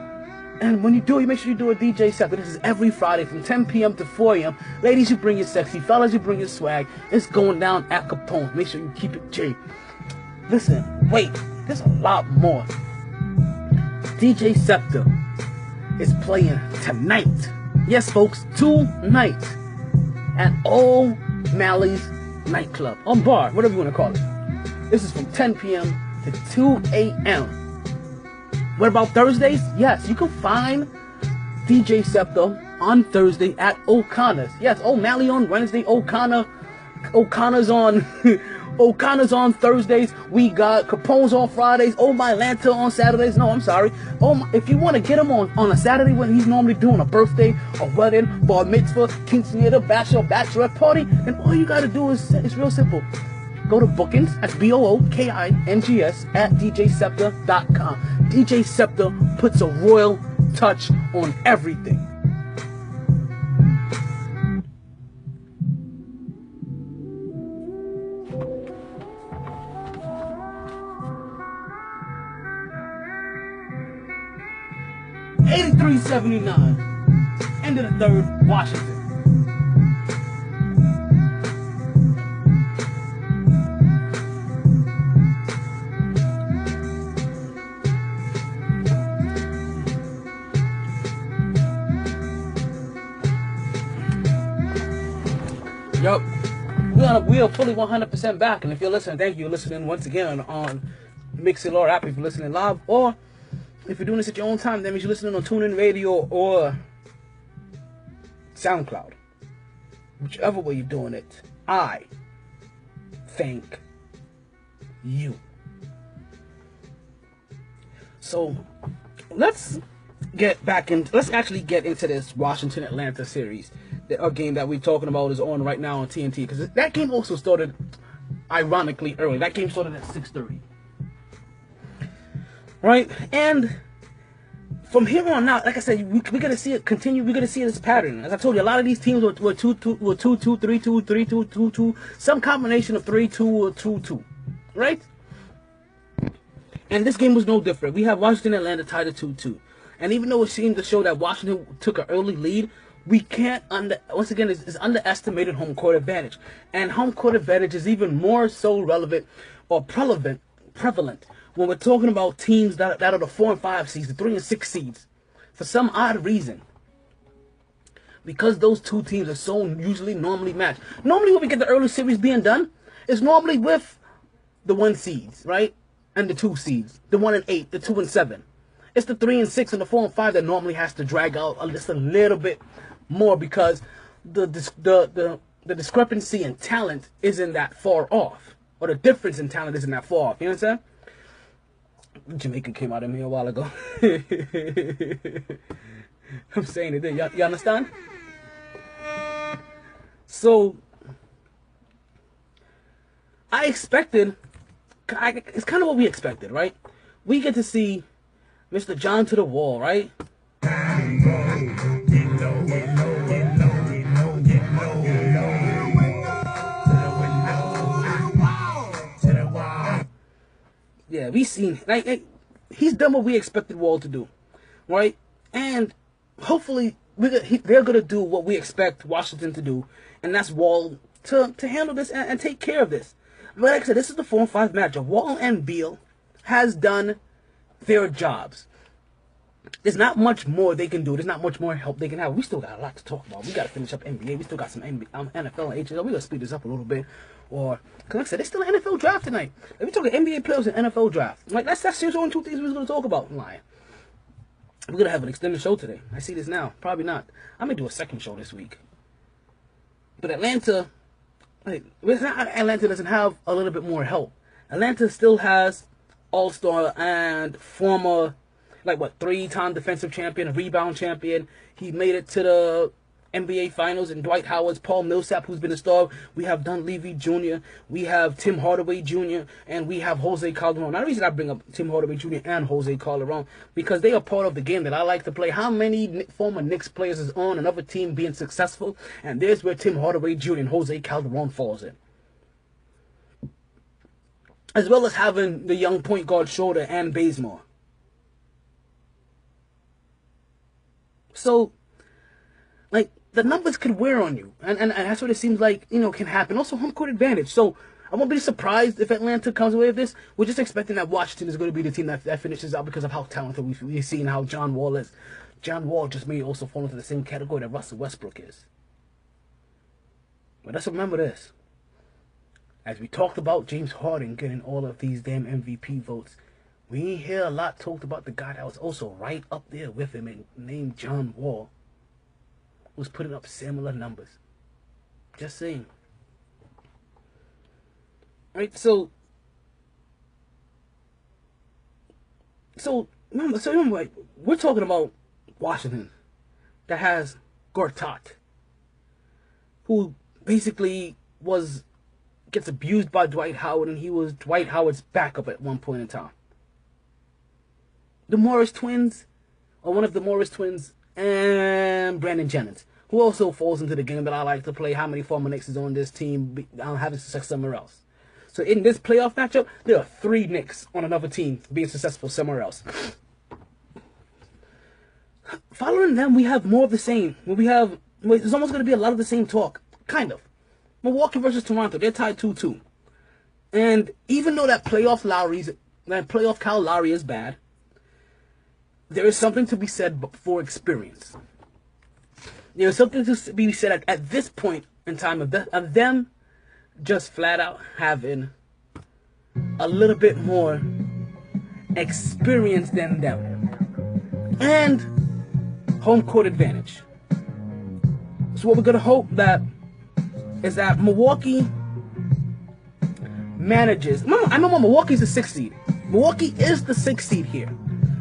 And when you do it, make sure you do a DJ set. This is every Friday from 10 p.m. to 4 a.m. Ladies, you bring your sexy. Fellas, you bring your swag. It's going down at Capone. Make sure you keep it J. Listen, wait, there's a lot more. DJ Scepter is playing tonight. Yes, folks, tonight at O'Malley's nightclub or bar, whatever you want to call it. This is from 10 p.m. to 2 a.m. What about Thursdays? Yes, you can find DJ Scepter on Thursday at O'Connor's. Yes, O'Malley on Wednesday, O'Connor's on O'Connor's on Thursdays. We got Capone's on Fridays. Oh My Lanta on Saturdays. No, I'm sorry. If you want to get him on a Saturday when he's normally doing a birthday, a wedding, bar mitzvah, quinceañera, bachelorette party, then all you got to do is, it's real simple. Go to bookings, that's BOOKINGS at DJScepter.com. DJ Scepter puts a royal touch on everything. $83.79. End of the third, Washington. Yup. We are fully 100% back, and if you're listening, thank you. You're listening once again on Mixlr app if you're listening live, or if you're doing this at your own time, that means you're listening on TuneIn Radio or SoundCloud. Whichever way you're doing it, I thank you. So let's actually get into this Washington Atlanta series. A game that we're talking about is on right now on TNT, because that game also started ironically early. That game started at 6:30. Right? And from here on out, like I said, we're gonna see it continue. We're gonna see this pattern. As I told you, a lot of these teams were 2-2, 3-2, 3-2, 2-2, some combination of 3-2 or 2-2. Right? And this game was no different. We have Washington Atlanta tied at 2-2. And even though it seemed to show that Washington took an early lead, we can't once again, it's underestimated home court advantage. And home court advantage is even more so relevant or prevalent when we're talking about teams that are the 4 and 5 seeds, the 3 and 6 seeds. For some odd reason, because those two teams are so usually normally matched. Normally when we get the early series being done, it's normally with the 1 seeds, right? And the 2 seeds, the 1 and 8, the 2 and 7. It's the 3 and 6 and the 4 and 5 that normally has to drag out just a little bit more, because the discrepancy in talent isn't that far off, or the difference in talent isn't that far off. You know what I'm saying? Jamaican came out of me a while ago. I'm saying it. You understand? So it's kind of what we expected, right? We get to see Mr. John to the wall, right? Yeah, we seen he's done what we expected Wall to do, right? And hopefully they're gonna do what we expect Washington to do, and that's Wall to handle this and take care of this. But like I said, this is the 4 and 5 matchup. Wall and Beal has done their jobs. There's not much more they can do. There's not much more help they can have. We still got a lot to talk about. We got to finish up NBA. We still got some NFL and HL. We're going to speed this up a little bit. Or, because like I said, there's still an NFL draft tonight. If we talk NBA players and NFL draft, like that's serious on 2 things we're going to talk about. I'm lying. We're going to have an extended show today. I see this now. Probably not. I may do a second show this week. But Atlanta doesn't have a little bit more help. Atlanta still has all-star and former, 3-time defensive champion, a rebound champion. He made it to the NBA Finals, and Dwight Howard's Paul Millsap, who's been a star. We have Dunleavy Jr., we have Tim Hardaway Jr., and we have Jose Calderon. Now, the reason I bring up Tim Hardaway Jr. and Jose Calderon, because they are part of the game that I like to play. How many former Knicks players is on another team being successful? And there's where Tim Hardaway Jr. and Jose Calderon falls in. As well as having the young point guard Schroeder and Bazemore. So, like, the numbers could wear on you. And that's what it seems like, can happen. Also, home court advantage. So, I won't be surprised if Atlanta comes away with this. We're just expecting that Washington is going to be the team that finishes out because of how talented we've seen how John Wall is. John Wall just may also fall into the same category that Russell Westbrook is. But let's remember this. As we talked about James Harden getting all of these damn MVP votes, we ain't hear a lot talked about the guy that was also right up there with him and named John Wall, who's putting up similar numbers. Just saying. Right, so remember, we're talking about Washington that has Gortat, who basically gets abused by Dwight Howard, and he was Dwight Howard's backup at one point in time. The Morris twins, or one of the Morris twins, and Brandon Jennings, who also falls into the game that I like to play. How many former Knicks is on this team having success somewhere else? So in this playoff matchup, there are 3 Knicks on another team being successful somewhere else. Following them, we have more of the same. There's almost going to be a lot of the same talk. Kind of. Milwaukee versus Toronto, they're tied 2-2. And even though that playoff Kyle Lowry is bad, there is something to be said for experience. There is something to be said at this point in time of them just flat out having a little bit more experience than them. And home court advantage. So what we're going to hope is that Milwaukee manages. I remember Milwaukee's the 6th seed. Milwaukee is the 6th seed here.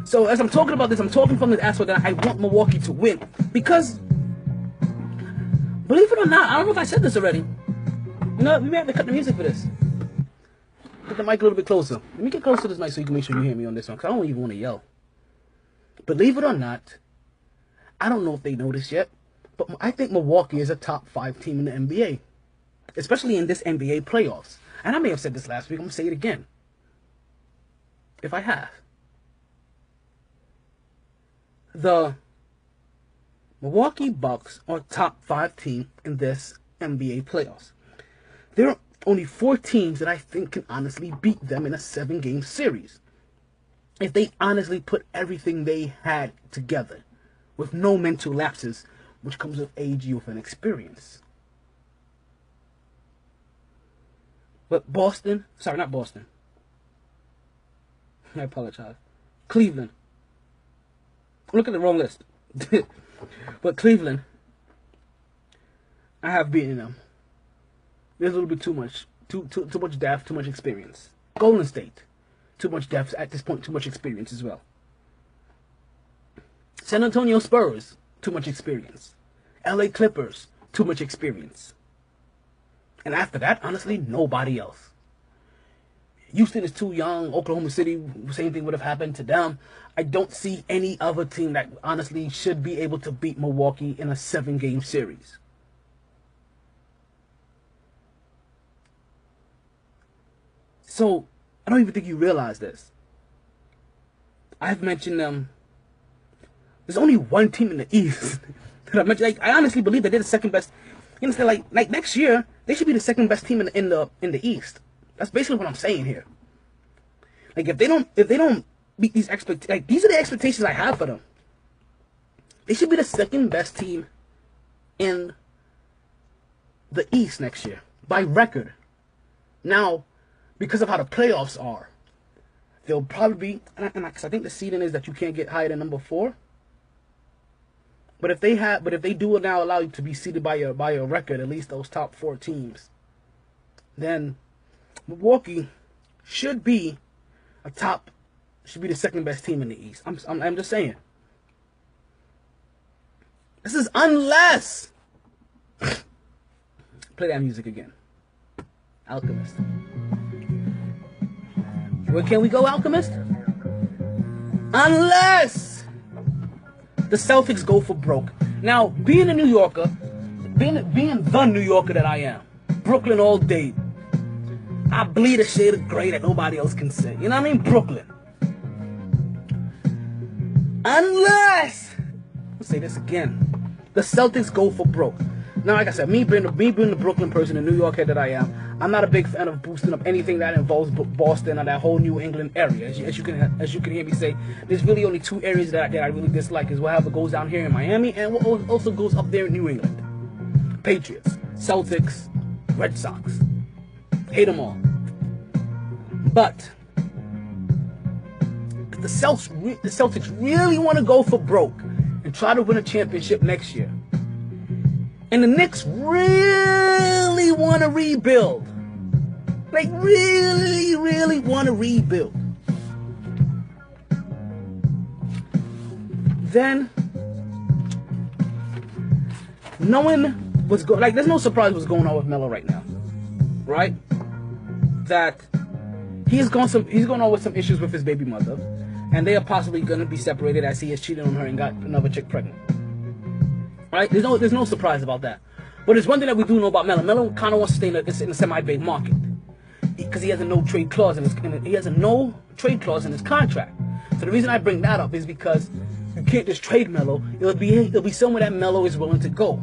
So as I'm talking about this, I'm talking from the aspect that I want Milwaukee to win. Because, believe it or not, I don't know if I said this already. We may have to cut the music for this. Put the mic a little bit closer. Let me get close to this mic so you can make sure you hear me on this one, because I don't even want to yell. Believe it or not, I don't know if they know this yet, but I think Milwaukee is a top 5 team in the NBA. Especially in this NBA playoffs. And I may have said this last week. I'm going to say it again. If I have. The Milwaukee Bucks are top 5 team in this NBA playoffs. There are only 4 teams that I think can honestly beat them in a 7-game series. If they honestly put everything they had together. With no mental lapses, which comes with age, youth, and experience. But not Boston. I apologize. Cleveland. Look at the wrong list. But Cleveland, I have beaten them. There's a little bit too much depth, too much experience. Golden State, too much depth at this point, too much experience as well. San Antonio Spurs, too much experience. LA Clippers, too much experience. And after that, honestly, nobody else. Houston is too young. Oklahoma City, same thing would have happened to them. I don't see any other team that honestly should be able to beat Milwaukee in a 7-game series. So, I don't even think you realize this. I've mentioned them. There's only one team in the East that I mentioned. Like, I honestly believe that they're the second best. You understand? Like next year, they should be the second best team in the East. That's basically what I'm saying here. Like, if they don't meet these expectations, like, these are the expectations I have for them. They should be the second best team in the East next year by record. Now, because of how the playoffs are, they'll probably be, because I think the seeding is that you can't get higher than number 4. But if they do now allow you to be seeded by your record, at least those top 4 teams, then Milwaukee should be the second best team in the East. I'm just saying. This is unless play that music again. Alchemist. Where can we go, Alchemist? Unless the Celtics go for broke. Now, being a New Yorker, being the New Yorker that I am, Brooklyn all day, I bleed a shade of gray that nobody else can say. You know what I mean? Brooklyn. Unless say this again. The Celtics go for broke. Now, like I said, me being the Brooklyn person, the New York head that I am, I'm not a big fan of boosting up anything that involves Boston or that whole New England area. As you can hear me say, there's really only two areas that I really dislike. Is whatever goes down here in Miami and what also goes up there in New England. Patriots, Celtics, Red Sox. Hate them all. But the Celtics really want to go for broke and try to win a championship next year. And the Knicks really want to rebuild. Like, really, really want to rebuild. Then, knowing what's going, like, there's no surprise what's going on with Melo right now, right? That he's going on with some issues with his baby mother, and they are possibly going to be separated as he has cheated on her and got another chick pregnant. Right? There's no surprise about that. But there's one thing that we do know about Melo. Melo kind of wants to stay in the semi-big market because he has a no trade clause in his contract. So the reason I bring that up is because you can't just trade Melo. It'll be somewhere that Melo is willing to go.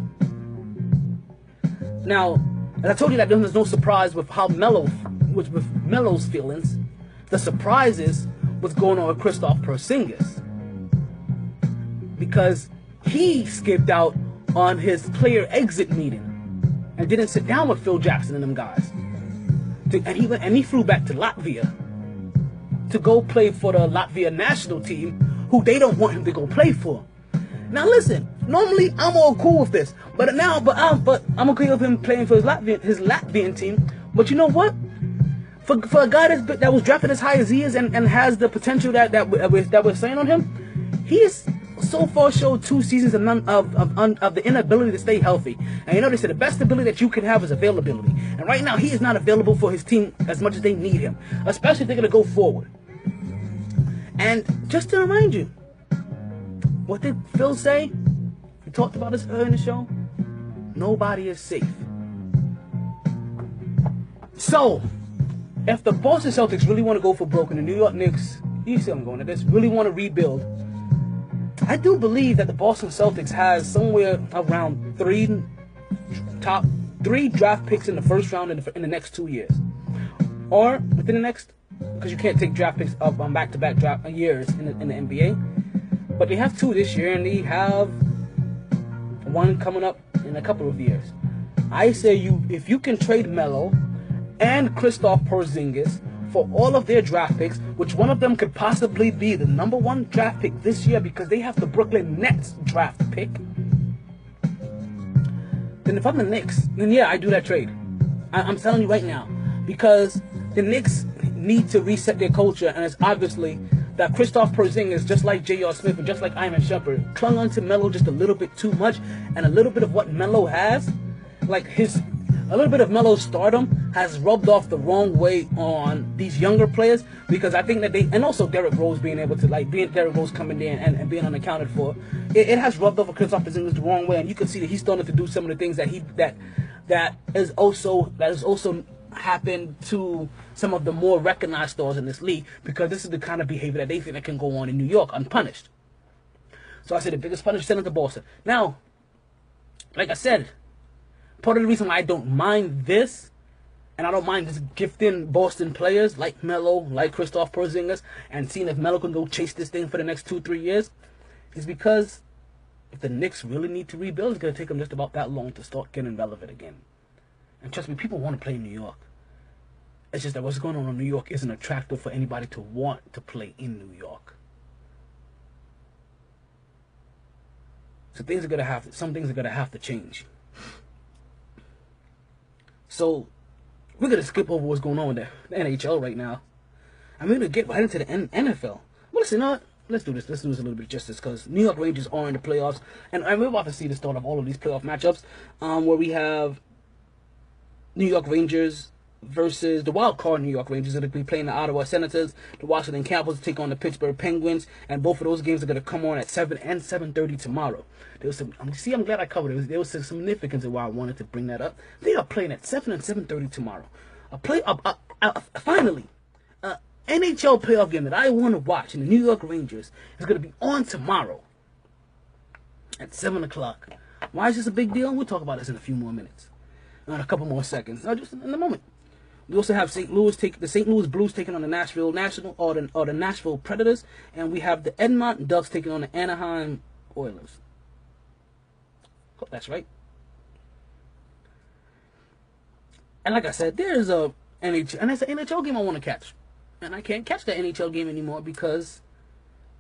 Now, as I told you that there's no surprise with how with Melo's feelings. The surprise is what's going on with Kristaps Porzingis, because he skipped out on his player exit meeting and didn't sit down with Phil Jackson and them guys. And he flew back to Latvia to go play for the Latvia national team, who they don't want him to go play for. Now listen, normally I'm all cool with this, but I'm okay with him playing for his Latvian team. But you know what? For a guy that was drafted as high as he is and has the potential that we're saying on him, he is so far showed 2 seasons of the inability to stay healthy. And you know, they said the best ability that you can have is availability. And right now, he is not available for his team as much as they need him, especially if they're going to go forward. And just to remind you, what did Phil say? We talked about this earlier in the show. Nobody is safe. So, if the Boston Celtics really want to go for broke and the New York Knicks, you see I'm going at this, really want to rebuild, I do believe that the Boston Celtics has somewhere around 3 draft picks in the first round in the next 2 years, or within the next, because you can't take draft picks up on back-to-back draft years in the NBA. But they have 2 this year, and they have 1 coming up in a couple of years. I say if you can trade Melo and Kristaps Porzingis for all of their draft picks, which one of them could possibly be the number 1 draft pick this year because they have the Brooklyn Nets draft pick, then if I'm the Knicks, then yeah, I do that trade. I'm telling you right now, because the Knicks need to reset their culture, and it's obviously that Kristaps Porzingis, just like J.R. Smith and just like Iman Shumpert, clung onto Melo just a little bit too much, and a little bit of what Melo has, like a little bit of Melo's stardom has rubbed off the wrong way on these younger players, because I think that and also Derrick Rose being able to, Derrick Rose coming in and being unaccounted for, it has rubbed off Kristaps Porzingis the wrong way, and you can see that he's starting to do some of the things that has also happened to some of the more recognized stars in this league, because this is the kind of behavior that they think that can go on in New York unpunished. So I said the biggest punishment sent it to Boston. Now, like I said, part of the reason why I don't mind this, and I don't mind just gifting Boston players like Melo, like Kristaps Porzingis, and seeing if Melo can go chase this thing for the next 2-3 years, is because if the Knicks really need to rebuild, it's going to take them just about that long to start getting relevant again. And trust me, people want to play in New York. It's just that what's going on in New York isn't attractive for anybody to want to play in New York. So some things are going to have to change. So we're going to skip over what's going on with the NHL right now. I'm going to get right into the NFL. Well, listen, let's do this. Let's do this a little bit of justice, because New York Rangers are in the playoffs, and we're about to see the start of all of these playoff matchups, where we have New York Rangers versus the wild card New York Rangers. That'll be playing the Ottawa Senators. The Washington Capitals take on the Pittsburgh Penguins, and both of those games are going to come on at 7 and 7:30 tomorrow. I'm glad I covered it. There was some significance of why I wanted to bring that up. They are playing at 7 and 7:30 tomorrow. Finally, NHL playoff game that I want to watch, and the New York Rangers is going to be on tomorrow. at 7 o'clock. Why is this a big deal? We'll talk about this in a few more minutes. In a couple more seconds. Just in a moment. We also have the St. Louis Blues taking on the Nashville Nashville Predators, and we have the Edmonton Ducks taking on the Anaheim Oilers. Hope that's right. And like I said, there's a NHL, and that's an NHL game I want to catch, and I can't catch that NHL game anymore because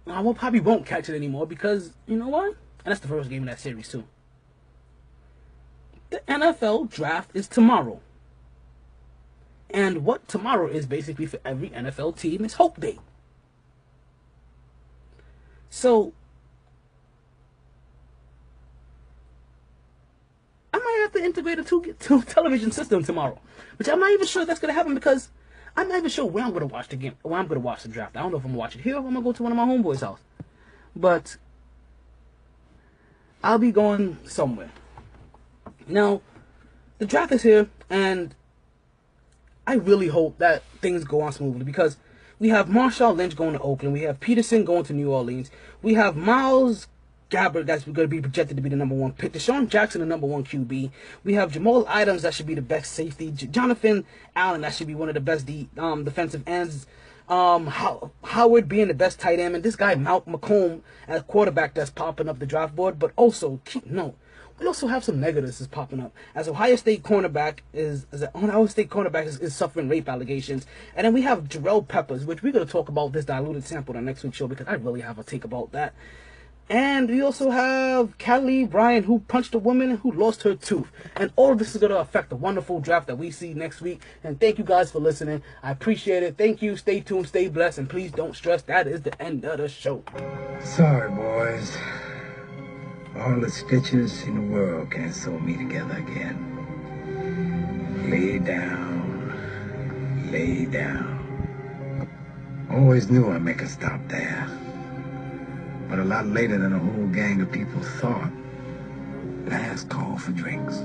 probably won't catch it anymore because you know what? And that's the first game in that series too. The NFL draft is tomorrow. And what tomorrow is basically for every NFL team is Hope Day. So, I might have to integrate a two television system tomorrow. Which I'm not even sure that's going to happen because I'm not even sure where I'm going to watch the game, where I'm going to watch the draft. I don't know if I'm going to watch it here or if I'm going to go to one of my homeboys' house. But, I'll be going somewhere. Now, the draft is here, and I really hope that things go on smoothly because we have Marshawn Lynch going to Oakland. We have Peterson going to New Orleans. We have Miles Gabbert that's going to be projected to be the number 1 pick. Deshaun Jackson, the number 1 QB. We have Jamal Adams that should be the best safety. Jonathan Allen that should be one of the best defensive ends. Howard being the best tight end. And this guy, Malcolm McComb, as quarterback that's popping up the draft board. But also, keep note. We also have some negatives that's popping up. As Ohio State cornerback is suffering rape allegations. And then we have Jarrell Peppers, which we're going to talk about this diluted sample on next week's show because I really have a take about that. And we also have Kelly Bryant, who punched a woman who lost her tooth. And all of this is going to affect the wonderful draft that we see next week. And thank you guys for listening. I appreciate it. Thank you. Stay tuned. Stay blessed. And please don't stress. That is the end of the show. Sorry, boys. All the stitches in the world can't sew me together again. Lay down. Lay down. Always knew I'd make a stop there. But a lot later than a whole gang of people thought. Last call for drinks.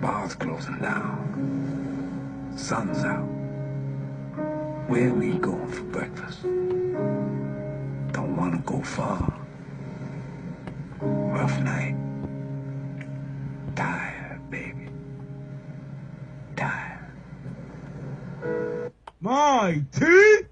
Bars closing down. Sun's out. Where we going for breakfast? Don't want to go far. Rough night. Tired, baby. Tired. MyT.